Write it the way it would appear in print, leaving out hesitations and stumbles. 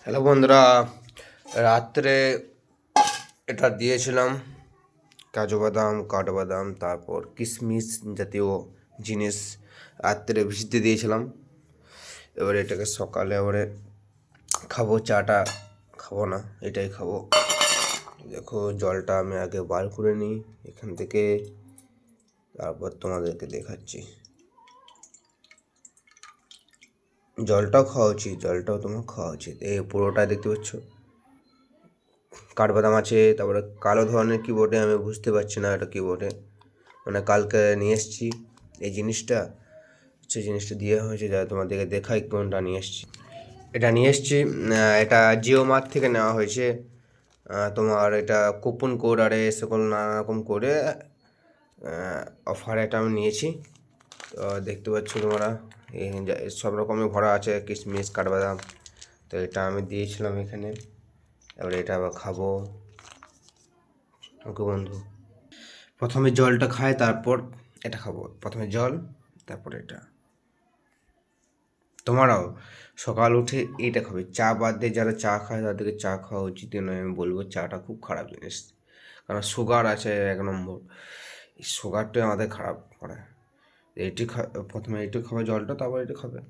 Hello বন্ধুরা, রাত্রে এটা দিয়েছিলাম কাজু বাদাম, কাঠবাদাম, তারপর কিশমিশ জাতীয় জিনিস রাত্রে ভিজতে দিয়েছিলাম। এবারে এটাকে সকালে এবারে খাবো। চাটা খাবো না, এটাই খাবো। দেখো, জলটা আমি আগে বার করে নিই এখান থেকে, তারপর তোমাদেরকে দেখাচ্ছি। জলটাও খাওয়া উচিত, জলটাও তোমার খাওয়া উচিত। এই পুরোটা দেখতে পাচ্ছ, কাঠবাদাম আছে, তারপরে কালো ধরনের কিবোর্ডে আমি বুঝতে পারছি না এটা কিবোর্ডে, মানে কালকে নিয়ে এসেছি এই জিনিসটা, সেই জিনিসটা দিয়ে হয়েছে যা তোমাদেরকে দেখাই কোনটা নিয়ে এসেছি। এটা নিয়ে এসেছি, এটা জিও মার্ট থেকে নেওয়া হয়েছে। তোমার এটা কুপন কোড আর সকল নানা রকম করে অফারে এটা আমি নিয়েছি। তো দেখতে পাচ্ছ তোমরা, সব রকমের ভরা আছে, কিশমিশ, কাঠবাদাম। তো এটা আমি দিয়েছিলাম এখানে, এবারে এটা আবার খাবো। ওকে বন্ধু, প্রথমে জলটা খাই, তারপর এটা খাবো। প্রথমে জল, তারপর এটা। তোমারাও সকাল উঠে এইটা খাবে। চা বাদ দিয়ে যারা চা খায় তাদেরকে চা খাওয়া উচিত নয়, আমি বলবো চাটা খুব খারাপ জিনিস, কারণ সুগার আছে 1 নম্বর। এই সুগারটাই আমাদের খারাপ করে। এইটি প্রথমে এইটু খাবে জলটা, তারপর এটা খাবে।